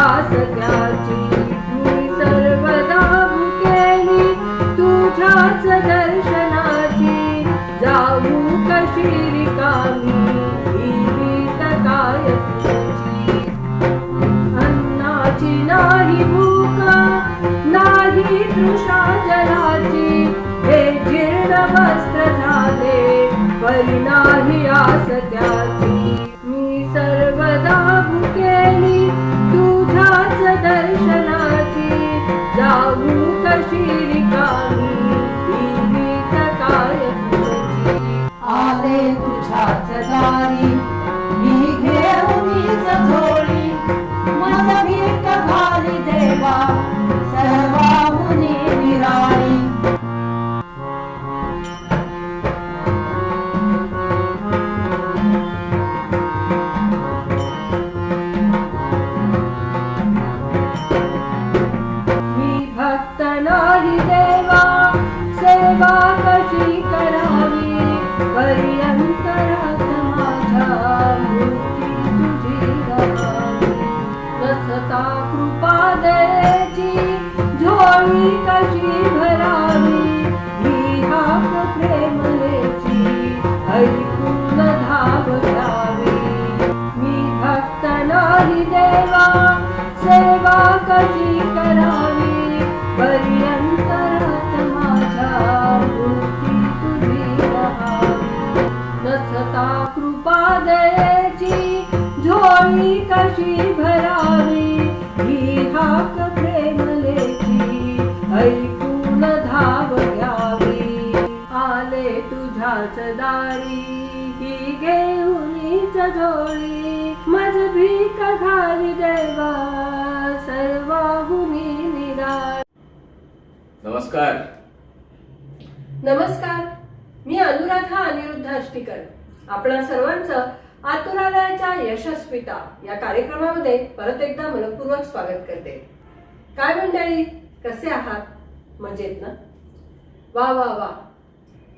सत्याची मी सर्वदा भुकेली तुझ्याच दर्शनाची जाऊ कशी रिकामी जीवित काय तुझी अन्नाची नाही भूक नाही तृषा जलाची हे जीर्ण वस्त्र झाले परी नाही आस त्याची मी सर्वदा भुकेली तुझ्याच दर्शनाची जाऊ कशी रिकामी जीवित काय तुझी आले तुझ्याच दारी मी घेऊनीच झोळी मज भीक घाली देवा सर्वाहुनी निराळी भक्त नाही देवा सेवा कशी करावी पर्यंतरात माझ्या मूर्ती तुझी राहावी रसता कृपा द्यायची झोळी कशी भरावी ही हाक प्रेमलेची ऐकून धाव घ्यावी मी भक्त नाही देवा सेवा कशी करावी पर्यंतरात माझ्या मूर्ती तुझी राहावी नसता कृपा द्यायची झोळी कशी भरावी ही हाक प्रेमलेची ऐकून धाव घ्यावी आले तुझ्याच दारी ही घेऊनीच झोळी मज भीक घाली देवा सर्वाहुनी निराळी. नमस्कार. नमस्कार, मी अनुराधा अनिरुद्ध अष्टीकर आपणा सर्वांचं आतुरालयाच्या यशस्विता या कार्यक्रमामध्ये परत एकदा मनपूर्वक स्वागत करते. काय मंडळी, कसे आहात? मजेत ना? वा वा वा.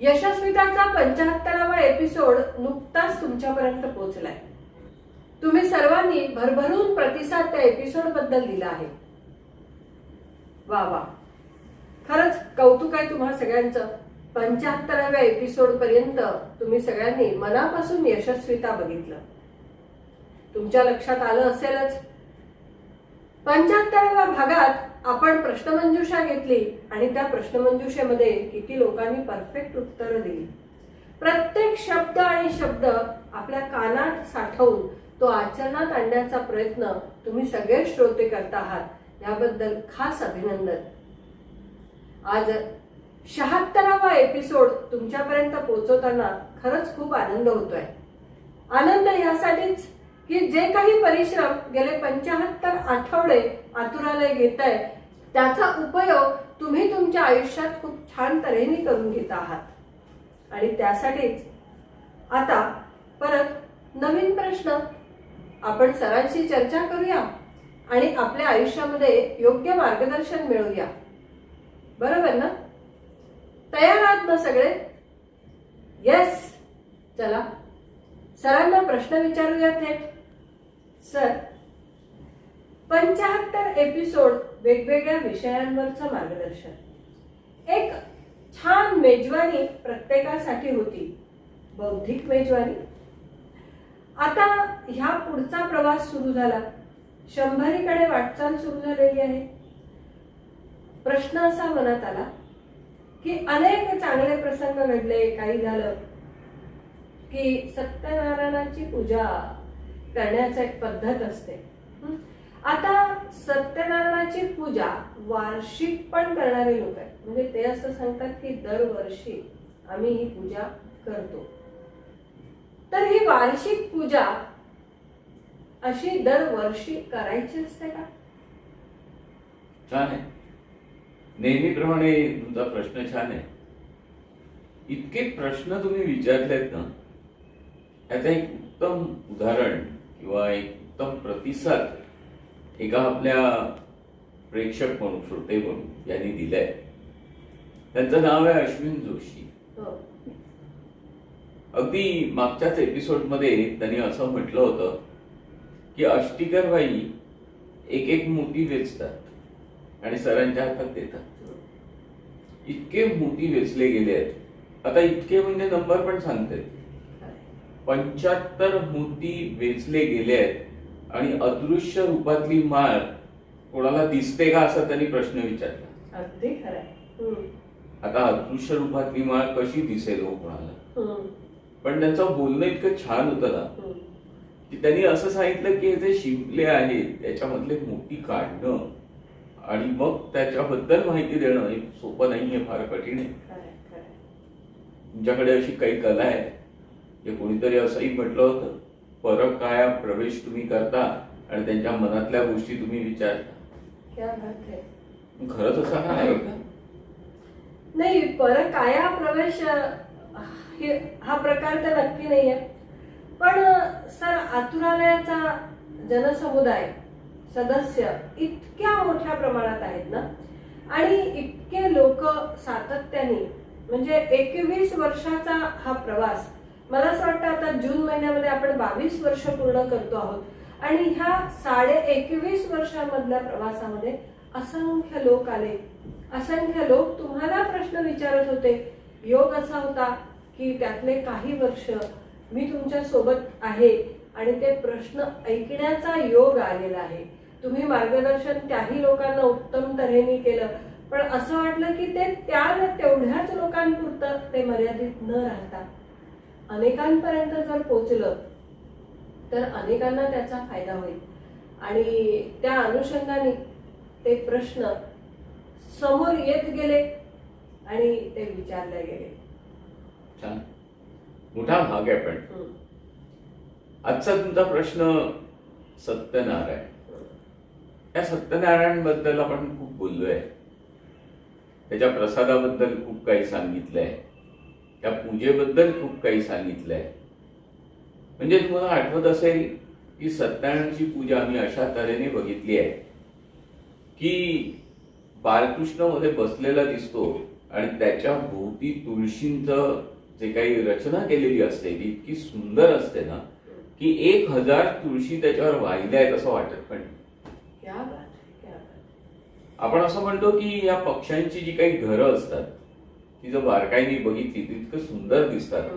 यशस्विताचा 75वा एपिसोड नुकताच तुमच्यापर्यंत पोहोचलाय. तुम्ही सर्वांनी भरभरून प्रतिसाद त्या एपिसोड बद्दल दिला आहे. वा वा, खरंच कौतुक आहे तुम्हा सगळ्यांचं. 75व्या एपिसोड पर्यंत तुम्ही सगळ्यांनी मनापासून यशस्विता बघितलं. तुमच्या लक्षात आलं असेलच 75व्या भागात आपण प्रश्नमंजुषा घेतली आणि त्या प्रश्नमंजुषेमध्ये किती लोकांनी परफेक्ट उत्तरं दिली. प्रत्येक शब्द आणि शब्द आपल्या कानात साठवून तो आचरणात आणण्याचा प्रयत्न तुम्ही सगळे श्रोते करत आहात, याबद्दल खास अभिनंदन. आज 76वा एपिसोड तुमच्यापर्यंत पोहोचवताना खरंच खूप आनंद होतोय. आनंद यासाठीच की जे काही परिश्रम गेले 75 आठवडे आतुरालय घेत आहे त्याचा उपयोग तुम्ही तुमच्या आयुष्यात खूप छान तऱ्हेने करून घेत आहात. आणि त्यासाठीच आता परत नवीन प्रश्न आपण सरांशी चर्चा करूया आणि आपल्या आयुष्यामध्ये योग्य मार्गदर्शन मिळवूया. बरोबर ना? तयार आहात ना सगळे? येस. चला सरांना प्रश्न विचारूया थेट. सर, 75 एपिसोड वेगवेगळ्या विषयांवरचं मार्गदर्शन, एक छान मेजवानी प्रत्येकासाठी होती, बौद्धिक मेजवानी. आता ह्या पुढचा प्रवास सुरू झाला, 100कडे वाटचाल सुरू झालेली आहे. प्रश्न असा मनात आला की अनेक चांगले प्रसंग घडले, काही झालं की सत्यनारायणाची पूजा करण्याची एक पद्धत असते. आता सत्यनारायणाची पूजा वार्षिक पण करणारे लोक आहेत. म्हणजे ते असं सांगतात की दरवर्षी आम्ही ही पूजा करतो. तर ही वार्षिक पूजा अशी दरवर्षी करायची असते का? छान आहे. नेहमीप्रमाणे तुमचा प्रश्न छान आहे. इतके प्रश्न तुम्ही विचारलेत ना, याचं एक उत्तम उदाहरण किंवा एक उत्तम प्रतिसाद एका आपल्या प्रेक्षक म्हणून, श्रोते म्हणून यांनी दिलंय. त्यांचं नाव आहे अश्विन जोशी. अगदी मागच्याच एपिसोडमध्ये त्यांनी असं म्हटलं होतं की अष्टीकरबाई एक एक मोती वेचतात आणि सरांच्या हातात देतात. इतके मोती वेचले गेले आहेत. आता इतके म्हणजे नंबर पण सांगते, 75 मोती वेचले गेले आहेत आणि अदृश्य रूपातली माळ कोणाला दिसते का असा त्यांनी प्रश्न विचारला. अगदी खरंय. आता अदृश्य रूपातली माळ कशी दिसेल हो कोणाला? पण त्यांचं बोलणं इतकं छान होतं ना की त्यांनी असं सांगितलं की हे जे शिंपले आहेत त्याच्यामधले मोती काढणं आणि मग त्याच्याबद्दल माहिती देणं हे सोपं नाहीये, फार कठीण आहे. तुमच्याकडे अशी काही कला आहे की कोणीतरी असंही म्हटलं होतं, परकाया प्रवेश तुम्ही करता आणि त्यांच्या मनातल्या गोष्टी तुम्ही विचारता. क्या बात है. खरंच असं काय आहे का? नाही, परकाया प्रवेश हा प्रकार तर नक्की नाहीये. पण सर, आतुरालयाचा जनसमुदाय सदस्य इतक्या मोठ्या प्रमाणात आहेत ना, आणि इतके लोक सातत्याने, म्हणजे 21 वर्षाचा हा प्रवास, मला असं वाटतं आता जून महिन्यामध्ये आपण 22 वर्ष पूर्ण करतो आहोत. आणि ह्या 21.5 वर्षांमधल्या प्रवासामध्ये असंख्य लोक आले, असंख्य लोक तुम्हाला प्रश्न विचारत होते. योग असा होता की त्यातले काही वर्ष मी तुमच्या सोबत आहे आणि ते प्रश्न ऐकण्याचा योग आलेला आहे. तुम्ही मार्गदर्शन त्याही लोकांना उत्तम तऱ्हेने केलं, पण असं वाटलं की ते तेवढ्याच लोकांपुरतं ते मर्यादित न राहता अनेकांपर्यंत जर पोचलं तर अनेकांना त्याचा फायदा होईल. आणि त्या अनुषंगाने ते प्रश्न समोर येत गेले आणि ते विचारले गेले. छान, मोठा भाग आहे. पण आजचा तुमचा प्रश्न सत्यनारायण. या सत्यनारायण बद्दल आपण खूप बोललोय, त्याच्या प्रसादाबद्दल खूप काही सांगितलंय, त्या पूजेबद्दल खूप काही सांगितलंय. म्हणजे तुम्हाला आठवत असेल की सत्यनारायणची पूजा आम्ही अशा तऱ्हेने बघितली आहे की बालकृष्ण मध्ये बसलेला दिसतो आणि त्याच्या भोवती तुळशींचं जे काही रचना केलेली असते ती इतकी सुंदर असते ना की 1000 तुळशी त्याच्यावर वाहिल्या आहेत असं वाटत पण. आपण असं म्हणतो की या पक्ष्यांची जी काही घरं असतात ती जर बारकाईने बघितली ती इतकं सुंदर दिसतात.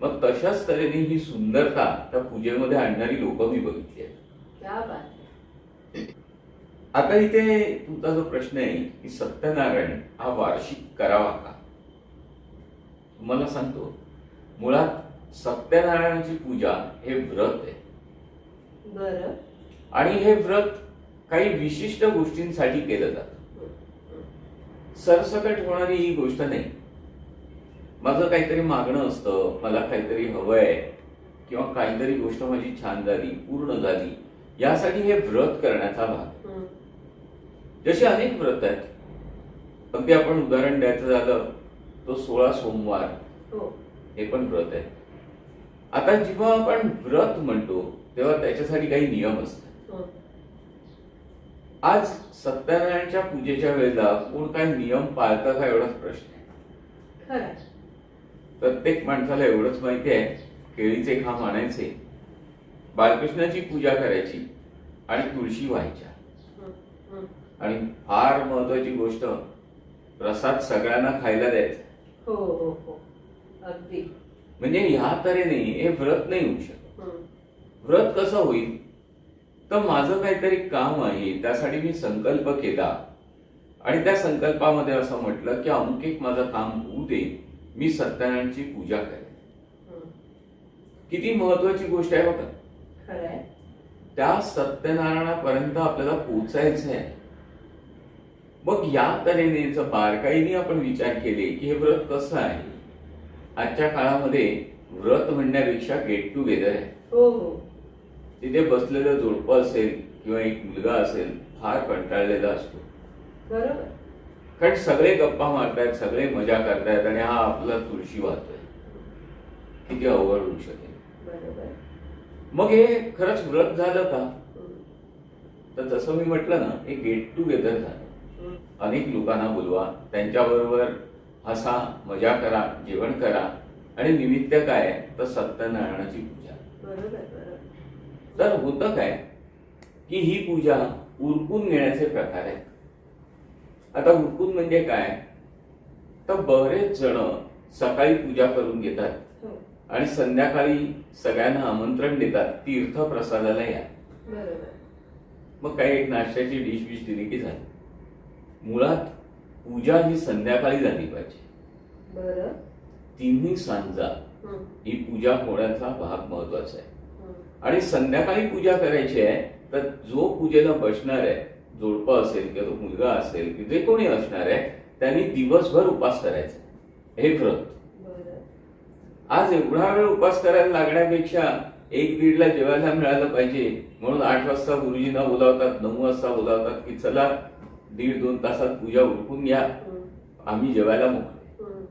मग तशाच तऱ्हेने ही सुंदरता त्या पूजेमध्ये आणणारी लोक मी बघितली आहेत. आता इथे तुमचा जो प्रश्न आहे की सत्यनारायण हा वार्षिक करावा का, तुम्हाला सांगतो. मुळात सत्यनारायणाची पूजा हे व्रत आहे. बरं. आणि हे व्रत काही विशिष्ट गोष्टींसाठी केलं जातं. सरसकट होणारी ही गोष्ट नाही. माझं काहीतरी मागणं असतं, मला काहीतरी हवंय किंवा काहीतरी गोष्ट माझी छान झाली, पूर्ण झाली, यासाठी हे व्रत करण्याचा भाग. जसे अनेक व्रत आहेत. अगदी आपण उदाहरण द्यायचं झालं तो 16 सोमवार हे पण व्रत आहे. आता जेव्हा आपण व्रत म्हणतो तेव्हा त्याच्यासाठी काही नियम असतात. आज सत्यनारायणच्या पूजेच्या वेळेला कोण काय नियम पाळतं का एवढाच प्रश्न आहे. प्रत्येक माणसाला एवढंच माहिती आहे, केळीचे खांब आणायचे, बालकृष्णाची पूजा करायची आणि तुळशी व्हायच्या. आणि फार महत्वाची गोष्ट, प्रसाद सगळ्यांना खायला द्यायचा. हो हो हो, अगदी. म्हणजे ह्या तऱ्हेने हे व्रत नाही होऊ शकत. व्रत कसं होईल तर माझं काहीतरी काम आहे, त्यासाठी मी संकल्प केला आणि त्या संकल्पामध्ये असं म्हटलं की अमुक एक माझं काम होऊ दे, मी सत्यनारायणची पूजा करेन. किती महत्वाची गोष्ट आहे बघा. खरंय. त्या सत्यनारायणापर्यंत आपल्याला पोचायचं आहे. मग या तऱ्हेने जर बारकाईने आपण विचार केले की हे व्रत कसं आहे. आजच्या काळामध्ये व्रत म्हणण्यापेक्षा गेट टुगेदर आहे. हो हो. तिथे बसलेलं जोडपं असेल किंवा एक मुलगा असेल, फार कंटाळलेला असतो. बरोबर. कारण सगळे गप्पा मारतायत, सगळे मजा करतायत आणि हा आपला तुळशी वाहतोय. किती अवघड होऊ शकेल. बरोबर. मग हे खरंच व्रत झालं का, तर जसं मी म्हटलं ना, हे गेट टुगेदर झालं. अनेक लोकांना बोलवा, त्यांच्याबरोबर हसा, मजा करा, जेवण करा आणि निमित्त काय तर सत्यनारायणाची पूजा. बरोबर. तर होतं काय की ही पूजा उरकून घेण्याचे प्रकार आहेत. आता उरकून म्हणजे काय, तर बरेच जण सकाळी पूजा करून घेतात हो. आणि संध्याकाळी सगळ्यांना आमंत्रण देतात तीर्थ प्रसादाला या. बरोबर. मग काही एक नाश्त्याची डिश बिश दिली की झाली. मुळात पूजा ही संध्याकाळी झाली पाहिजे. बरं. तिन्ही सांजा हं, ही पूजा होण्याचा भाग महत्वाचा आहे. हं. आणि संध्याकाळी पूजा करायची आहे तर जो पूजेला बसणार आहे, जोडपं असेल किंवा तो मुलगा असेल की जे कोणी असणार आहे, त्यांनी दिवसभर उपास करायचा. हे व्रत. बरं. आज एवढा वेळ उपास करायला लागण्यापेक्षा 1-1:30ला जेवायला मिळालं पाहिजे म्हणून 8 वाजता गुरुजींना बोलावतात, 9 वाजता बोलावतात की चला 1.5-2 तासात पूजा उरकून घ्या, हं, आम्ही जेवायला मोकळे. हं.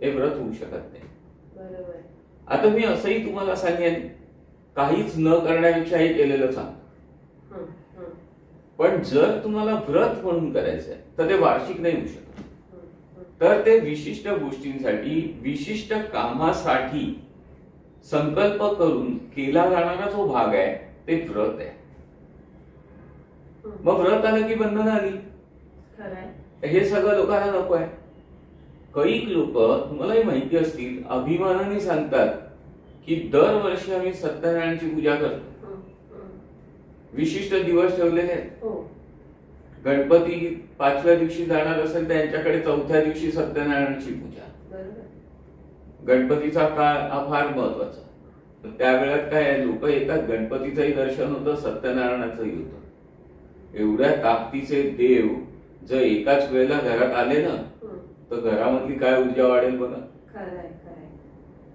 हे व्रत होऊ शकत नाही. बरोबर. आता मी असंही तुम्हाला सांगेन, काहीच न करण्यापेक्षा हे केलेलं चांगलं. हं, हं, पण जर तुम्हाला व्रत म्हणून करायचंय तर ते वार्षिक नाही होऊ शकत. हं, हं. तर ते विशिष्ट गोष्टींसाठी, विशिष्ट कामासाठी संकल्प करून केला जाणारा जो भाग आहे ते व्रत आहे. हं. मग व्रत आलं की बंधनं आली. खरंय. हे सगळं लोकांना नको आहे. कैक लोक तुम्हालाही माहिती असतील, अभिमानाने सांगतात की दरवर्षी आम्ही सत्यनारायणची पूजा करतो. हं, हं. विशिष्ट दिवस ठेवलेले आहेत. हो. गणपती 5व्या दिवशी जाणार असेल त्यांच्याकडे 4थ्या दिवशी सत्यनारायणची पूजा. बरोबर. गणपतीचा काळ हा फार महत्वाचा. तर त्यावेळेत काय लोक येतात, गणपतीचंही दर्शन होतं, सत्यनारायणाचंही होतं. एवढ्या ताकदीचे देव जर एकाच वेळेला घरात आले ना, हं. तर घरामधली काय ऊर्जा वाढेल बघा. खरंय, खरंय.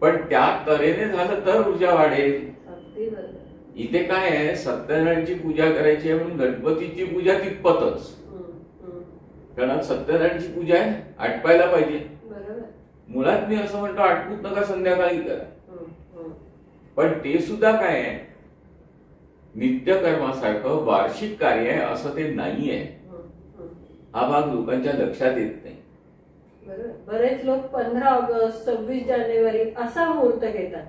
पण त्या तऱ्हेने झालं तर ऊर्जा वाढेल. अगदी बरोबर. इथे काय आहे, सत्यनारायणची पूजा करायची आहे म्हणून गणपतीची पूजा तितपतच. हं, हं. कारण सत्यनारायणची पूजा आहे ना, आटपायला पाहिजे. बरोबर. मुळात मी असं म्हणतो, आटपूत नका, संध्याकाळी करा. हं, हं. पण ते सुद्धा काय आहे, नित्यकर्मासारखं वार्षिक कार्य आहे असं ते नाहीये. हं, हं. हा भाग लोकांच्या लक्षात येत नाही. बरोबर. बरेच लोक 15 ऑगस्ट 26 जानेवारी असा मुहूर्त घेतात.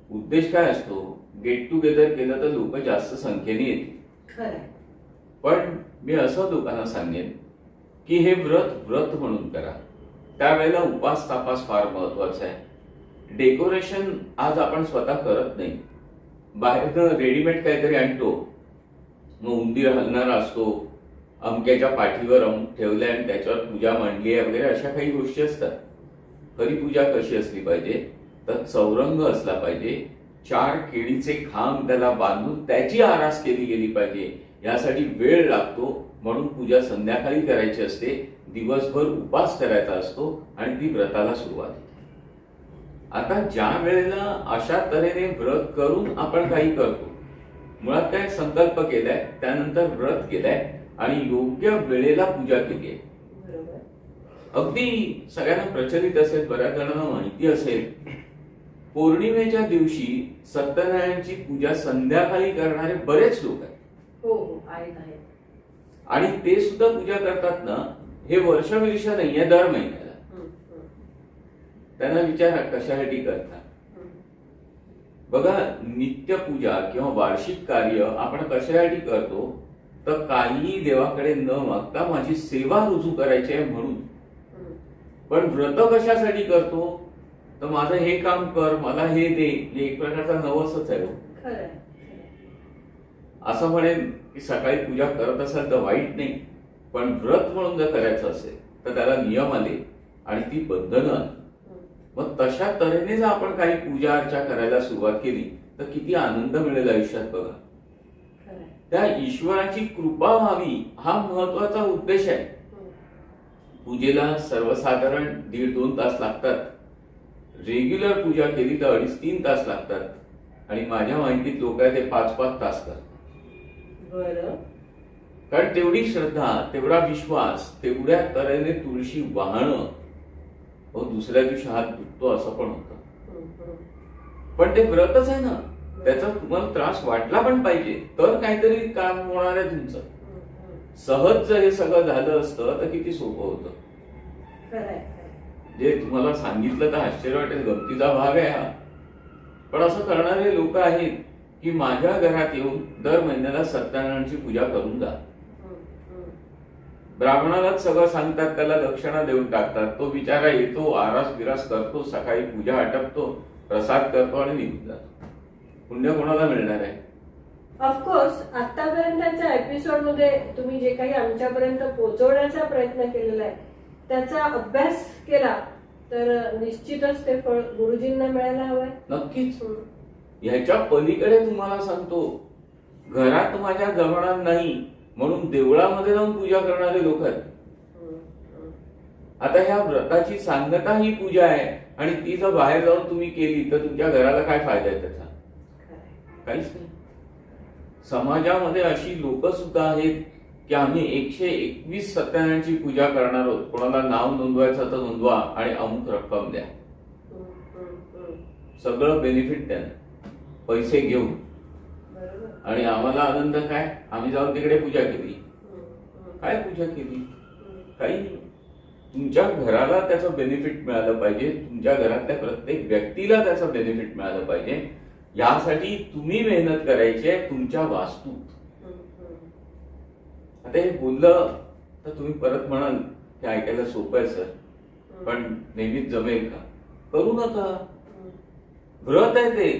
उद्देश काय असतो, गेट टुगेदर केलं तर लोक जास्त संख्येने येतील. खरंय. पण मी असं लोकांना सांगेन की हे व्रत म्हणून करा. त्यावेळेला उपास तापास फार महत्वाचा आहे. डेकोरेशन आज आपण स्वतः करत नाही, बाहेरनं रेडीमेड काहीतरी आणतो. मग उंदीर हलणारा असतो, अमक्याच्या पाठीवर अमुक ठेवलंय आणि त्याच्यावर पूजा मांडली आहे वगैरे, अशा काही गोष्टी असतात. खरी पूजा कशी असली पाहिजे, तर चौरंग असला पाहिजे, 4 केळीचे खांब त्याला बांधून त्याची आरास केली गेली पाहिजे. यासाठी वेळ लागतो, म्हणून पूजा संध्याकाळी करायची असते. दिवसभर उपास करायचा असतो आणि ती व्रताला सुरुवात होते. आता ज्या वेळेला अशा तऱ्हेने व्रत करून आपण काही करतो, मुळात काय संकल्प केलाय, त्यानंतर व्रत केलाय आणि योग्य वेळेला पूजा केली आहे. बरोबर. अगदी सगळ्यांना प्रचलित असेल, बऱ्याच जणांना माहिती असेल, पौर्णिमेच्या दिवशी सत्यनारायणची पूजा संध्याकाळी करणारे बरेच लोक आहेत. हो, हो. आहेत, आहेत. आणि ते सुद्धा पूजा करतात ना, हे वर्ष नाहीये, दर महिन्याला. हं, हं. त्यांना विचारा कशासाठी करतात. हं. बघा, नित्य पूजा किंवा वार्षिक कार्य आपण कशासाठी करतो, तर काही देवाकडे न मागता माझी सेवा रुजू करायची आहे म्हणून. हं. पण व्रत कशासाठी करतो, तर माझं हे काम कर, मला हे दे, हे एक प्रकारचा नवसच आहे. खरंय, खरंय. असं म्हणेन की सकाळी पूजा करत असाल तर वाईट नाही, पण व्रत म्हणून जर करायचं असेल तर त्याला नियम आले आणि ती बंधनं आली. हं. मग तशा तऱ्हेने जर आपण काही पूजा अर्चा करायला सुरुवात केली तर किती आनंद मिळेल आयुष्यात बघा. खरंय. त्या ईश्वराची कृपा व्हावी हा महत्वाचा उद्देश आहे. हं. पूजेला सर्वसाधारण 1.5-2 तास लागतात. रेग्युलर पूजा केली तर 2.5-3 तास लागतात. आणि माझ्या माहितीत लोक आहे ते 5-5 तास करतात. बरं. कारण तेवढी श्रद्धा, तेवढा विश्वास, तेवढ्या तऱ्हेने तुळशी वाहणं, दुसऱ्या दिवशी हात दुखतो असं पण होतं. हं, हं. पण ते व्रतच आहे ना, त्याचा तुम्हाला त्रास वाटला पण पाहिजे तर काहीतरी काम होणार आहे तुमचं. हं, हं. सहज जर हे सगळं झालं असतं तर किती सोपं होतं. खरंय, खरंय. जे तुम्हाला सांगितलं तर आश्चर्य वाटेल, गमतीचा भाग आहे हा. पण असं करणारे लोक आहेत की माझ्या घरात येऊन दर महिन्याला सत्यनारायणची पूजा करून जा. ब्राह्मणालाच सगळं सांगतात, त्याला दक्षिणा देऊन टाकतात. तो बिचारा येतो, आरास बिरास करतो, सकाळी पूजा आटपतो, प्रसाद करतो आणि निघून जातो. पुण्य कोणाला मिळणार आहे? ऑफकोर्स आतापर्यंतच्या एपिसोड मध्ये तुम्ही जे काही आमच्यापर्यंत पोहोचवण्याचा प्रयत्न केलेला आहे त्याचा अभ्यास केला तर निश्चितच ते फळ गुरुजींना मिळायला हवंय. नक्कीच. ह्याच्या पलीकडे तुम्हाला सांगतो, घरात माझ्या जमणार नाही म्हणून देवळामध्ये जाऊन पूजा करणारे लोक आहेत. आता ह्या व्रताची सांगता ही पूजा आहे आणि ती जर बाहेर जाऊन तुम्ही केली तर तुमच्या घराला काय फायदा आहे त्याचा? काहीच नाही. समाजामध्ये अशी लोक सुद्धा आहेत की आम्ही 121 सत्यनारायणची पूजा करणार आहोत, कोणाला नाव नोंदवायचं तर नोंदवा आणि अमुक रक्कम द्या, सगळं बेनिफिट द्या, पैसे घेऊन. आणि आम्हाला आनंद काय? आम्ही जाऊन तिकडे पूजा केली. काय पूजा केली? काही नाही. तुमच्या घराला त्याचं बेनिफिट मिळालं पाहिजे, तुमच्या घरातल्या प्रत्येक व्यक्तीला त्याचं बेनिफिट मिळालं पाहिजे, यासाठी तुम्ही मेहनत करायची आहे तुमच्या वास्तूत. आता हे बोललं तर तुम्ही परत म्हणाल की ऐकायला सोपं आहे सर, पण नेहमीच जमेल का? करू नका. व्रत आहे ते,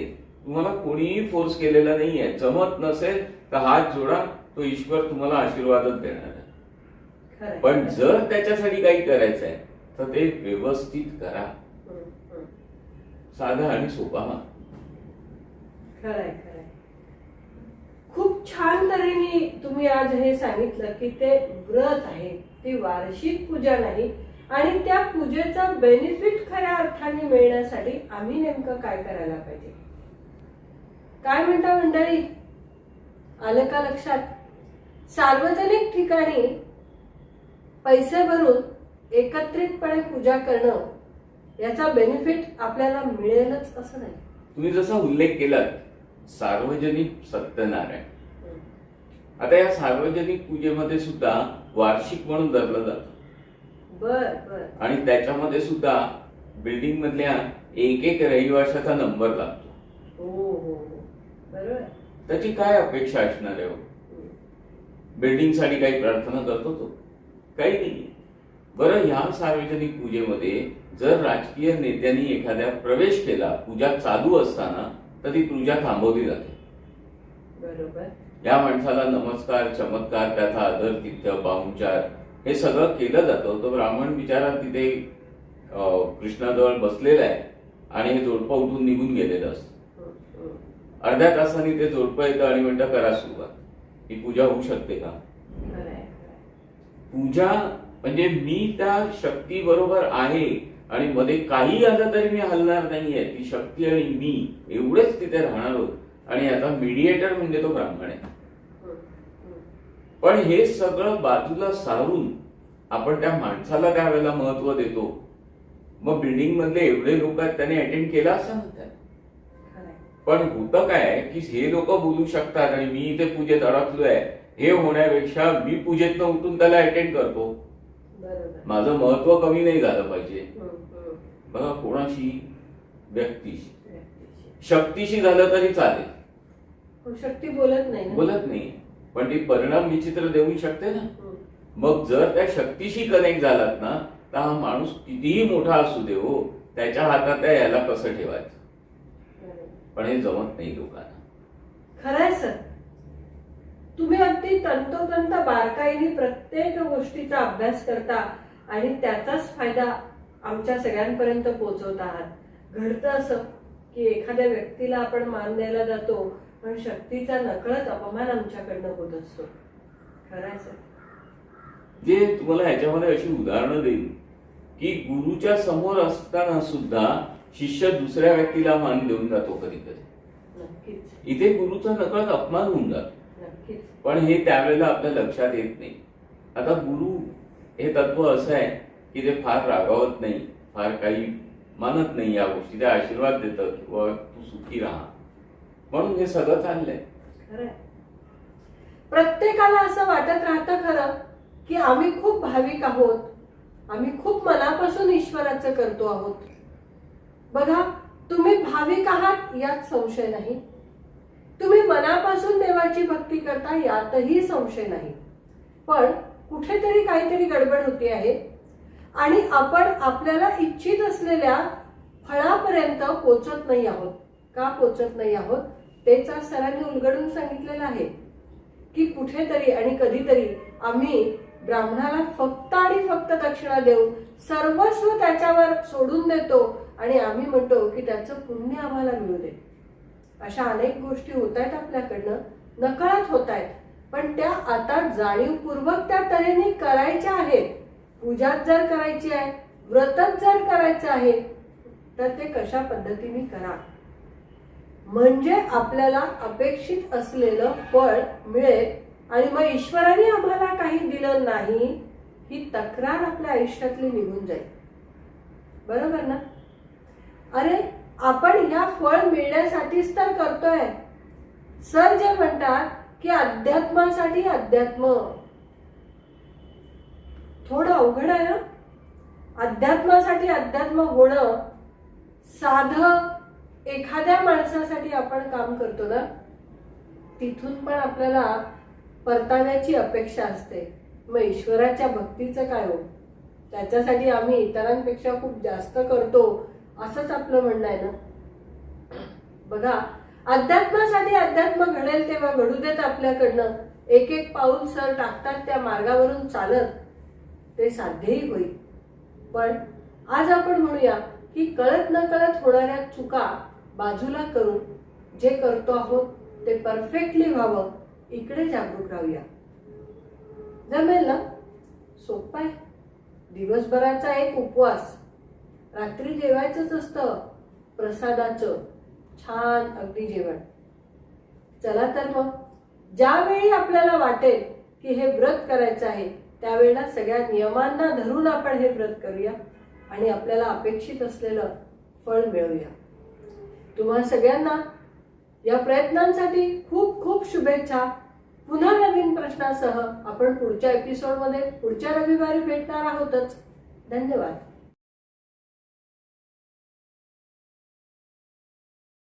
तुम्हाला कोणीही फोर्स केलेला नाहीये. जमत नसेल तर हात जोडा, तो ईश्वर तुम्हाला आशीर्वादच देणार आहे. पण जर त्याच्यासाठी काही करायचं आहे तर ते व्यवस्थित करा, साधा आणि सोपा. खरंय खरंय. खूप छान तऱ्हेने तुम्ही आज हे सांगितलं की ते व्रत आहे, ती वार्षिक पूजा नाही आणि त्या पूजेचा बेनिफिट खऱ्या अर्थाने मिळण्यासाठी आम्ही नेमकं काय करायला पाहिजे. काय म्हणता मंडळी, आलं का लक्षात? सार्वजनिक ठिकाणी पैसे भरून एकत्रितपणे पूजा करणं याचा बेनिफिट आपल्याला मिळेलच असं नाही. तुम्ही जसा उल्लेख केलात सार्वजनिक सत्यनारायण, आता या सार्वजनिक पूजेमध्ये सुद्धा वार्षिक म्हणून धरलं जातं. बर बर. आणि त्याच्यामध्ये सुद्धा बिल्डिंग मधल्या एक एक रहिवाशाचा नंबर लागतो. हो हो हो, बरोबर. त्याची काय अपेक्षा असणार आहे? बिल्डिंग साठी काही प्रार्थना करतो तो? काही नाही. बरं, ह्या सार्वजनिक पूजेमध्ये जर राजकीय नेत्यांनी एखाद्या प्रवेश केला पूजा चालू असताना तर ती पूजा थांबवली जाते. बरोबर. या माणसाला नमस्कार, चमत्कार, त्याचा आदर, तिथ्य, पाहुणचार हे सगळं केलं जातं. तो ब्राह्मण बिचारा तिथे कृष्णाजवळ बसलेला आहे आणि हे जोडपं उठून निघून गेलेलं असतं. अर्ध्या तासाने ते जोडपं येतं आणि म्हणतं करा सुरुवात. ही पूजा होऊ शकते का? पूजा म्हणजे मी त्या शक्ती बरोबर आहे आणि मध्ये काही आलं तरी मी हलणार नाहीये. ती शक्ती आणि मी एवढेच तिथे राहणार आहोत आणि आता मीडिएटर म्हणजे तो ब्राह्मण आहे. पण हे सगळं बाजूला सारून आपण त्या माणसाला त्यावेळेला महत्व देतो. मग बिल्डिंग मधले एवढे लोक आहेत त्याने अटेंड केला असं म्हणतात. पण होतं काय की हे लोक बोलू शकतात आणि मी इथे पूजेत अडकलोय हे होण्यापेक्षा मी पूजेतनं उठून त्याला अटेंड करतो. माझं महत्व कमी नाही झालं पाहिजे. बघा, कोणाशी? व्यक्तीशी, शक्तीशी झालं तरी चालेल. शक्ती बोलत नाही, बोलत नाही, पण ती परिणाम विचित्र देऊ शकते ना. मग जर त्या शक्तीशी कनेक्ट झालात ना तर हा माणूस कितीही मोठा असू दे हो, त्याच्या हातात आहे याला कसं ठेवायचं. पण हे जमत नाही लोकांना. खरंय सर, तुम्ही अगदी तंतोतंत बारकाईने प्रत्येक गोष्टीचा अभ्यास करता आणि त्याचाच फायदा आमच्या सगळ्यांपर्यंत पोहोचवत आहात. घडतं असं की एखाद्या व्यक्तीला आपण मान द्यायला जातो पण शक्तीचा नकळत अपमान आमच्याकडनं होत असतो. खरंय सर. जे तुम्हाला ह्याच्यामध्ये अशी उदाहरणं देईल की गुरुच्या समोर असताना सुद्धा शिष्य दुसऱ्या व्यक्तीला मान देऊन जातो कधी कधी. नक्कीच. इथे गुरुचा नकळत अपमान होऊन जातो. नक्कीच. पण हे त्यावेळेला आपल्या लक्षात येत नाही. आता गुरु हे तत्व असं आहे की ते फार रागावत नाही, फार काही मानत नाही या गोष्टी. ते आशीर्वाद देतात किंवा तू सुखी राहा म्हणून हे सगळं चाललंय. खरंय. प्रत्येकाला असं वाटत राहतं खरं की आम्ही खूप भाविक आहोत, आम्ही खूप मनापासून ईश्वराचं करतो आहोत. बघा, तुम्ही भाविक आहात यात संशय नाही. तुम्ही मनापासून देवाची भक्ती करता यातही संशय नाही, पण कुठेतरी काहीतरी गडबड होती आहे आणि आपण आपल्याला इच्छित असलेल्या फळापर्यंत पोचत नाही आहोत. का पोचत नाही आहोत तेच आज सरांनी उलगडून सांगितलेलं आहे की कुठेतरी आणि कधीतरी आम्ही ब्राह्मणाला फक्त आणि फक्त दक्षिणा देऊन सर्वस्व त्याच्यावर सोडून देतो आणि आम्ही म्हणतो की त्याचं पुण्य आम्हाला मिळू दे. अशा अनेक गोष्टी होत आहेत आपल्याकडनं, नकळत होत आहेत, पण त्या आता जाणीवपूर्वक त्या तऱ्हेने करायच्या आहेत. पूजाच जर करायची आहे, व्रतच जर करायचं आहे तर ते कशा पद्धतीने करा म्हणजे आपल्याला अपेक्षित असलेलं फळ मिळेल आणि मग ईश्वराने आम्हाला काही दिलं नाही ही तक्रार आपल्या आयुष्यातली निघून जाईल. बरोबर ना? अरे आपण ह्या फळ मिळण्यासाठीच तर करतोय. सर जे म्हणतात की अध्यात्मासाठी अध्यात्म थोडं अवघड आहे. अध्यात्मासाठी अध्यात्म होणं साधं एखाद्या माणसासाठी आपण काम करतो ना, तिथून पण आपल्याला परताव्याची अपेक्षा असते. मग ईश्वराच्या भक्तीचं काय हो? त्याच्यासाठी आम्ही इतरांपेक्षा खूप जास्त करतो असंच आपलं म्हणणं आहे ना. बघा, अध्यात्मासाठी अध्यात्म घडेल तेव्हा घडू देत आपल्याकडनं. एक एक पाऊल सर टाकतात त्या मार्गावरून चालत ते साध्यही होईल. पण आज आपण म्हणूया की कळत न कळत होणाऱ्या चुका बाजूला करून जे करतो आहोत ते परफेक्टली व्हावं इकडे जागरूक राहूया. जमेल ना? सोपं आहे. दिवसभराचा एक उपवास, रात्री जेवायचंच असतं प्रसादाचं छान अगदी जेवण. चला तर मग ज्यावेळी आपल्याला वाटेल की हे व्रत करायचं आहे त्यावेळेला सगळ्या नियमांना धरून आपण हे व्रत करूया आणि आपल्याला अपेक्षित असलेलं फळ मिळवूया. तुम्हा सगळ्यांना या प्रयत्नांसाठी खूप खूप शुभेच्छा. पुन्हा नवीन प्रश्नासह आपण पुढच्या एपिसोडमध्ये पुढच्या रविवारी भेटणार आहोतच. धन्यवाद.